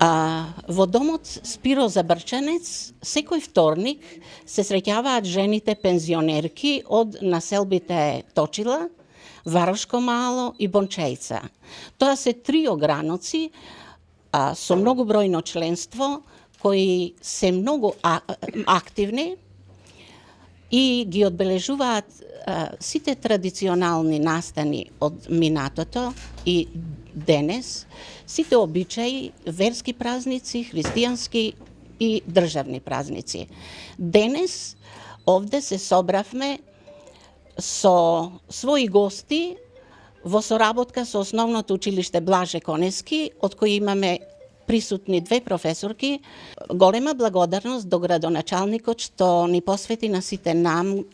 Во домот Спиро Забрченец секој вторник се среќаваат жените пензионерки од населбите Точила, Варошко Мало и Бончејца. Тоа се три ограноци со многу бројно членство, кои се многу активни и ги одбележуваат сите традиционални настани од минатото и денес, сите обичаи, верски празници, христијански и државни празници. Денес овде се собравме со своји гости во соработка со Основното училиште Блаже Конески, од кои имаме присутни две професорки. Голема благодарност до градоначалникот што ни посвети на сите нам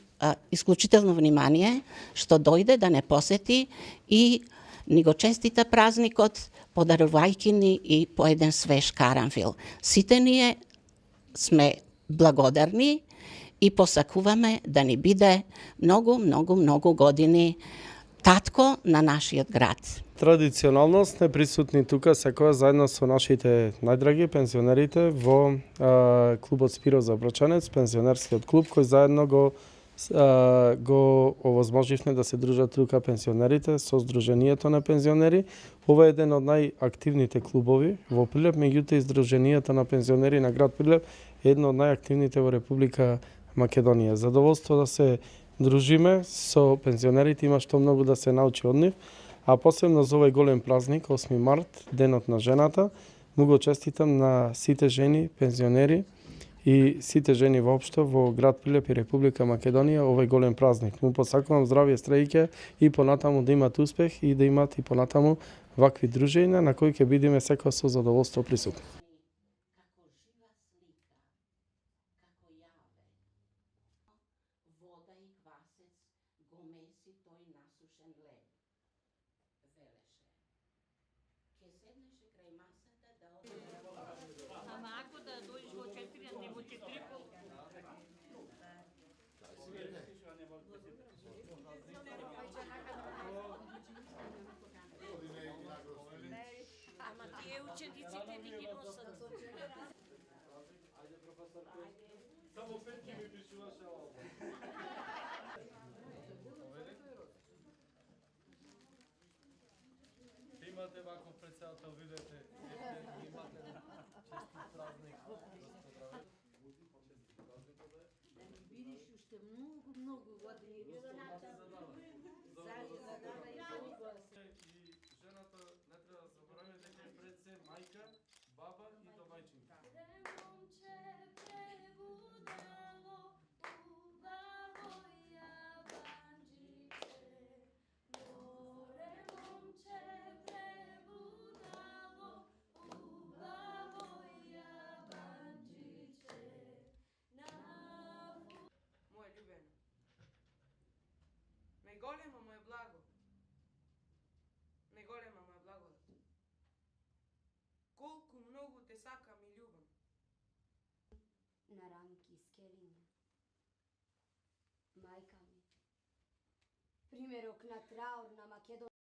исклучително внимание, што дојде да не посети и ни го честита празникот, подарувајќи ни и по еден свеж карамфил. Сите ние сме благодарни и посакуваме да ни биде многу години татко на нашиот град. Традиционално сме присутни тука секоја заедно со нашите најдраги пензионерите во клубот Спиро Забрченец, пензионерскиот клуб кој заедно го овозможивме да се дружат тука пензионерите со Сдруженијето на пензионери. Ова е еден од најактивните клубови во Прилеп, меѓутоа и Сдруженијето на пензионери на град Прилеп е едно од најактивните во Република Македонија. Задоволство да се дружиме со пензионерите, има што многу да се научи од нив, а посебно за овој голем празник, 8 март, Денот на жената, му го честитам на сите жени, пензионери и сите жени воопшто во град Прилеп и Република Македонија овој голем празник. Му посакувам здравје, здравје и понатаму да имат успех и да имат и понатаму вакви дружења на кои ќе бидеме секој со задоволство присутни. Вода и квасец го меси тој насушен леб, велеше. Ке седнеше крај масата да Ама ако да дојдеш во 4, а не во 4 пол. Ама тие учениците ни ги носат. Ајде професорко. Само 5 ми пишуваше овде. Имате вако председател, видете, имате честит празник. Да ни видиш уште многу години. И жената не треба да заборави дека е пред се мајка, баба и домајчинка. Најголемо му е благо. Најголема му е благодат. Колку многу те сакам и љубам. На рамки скелиња. Мајка ми. Примерок на траур на Македонија.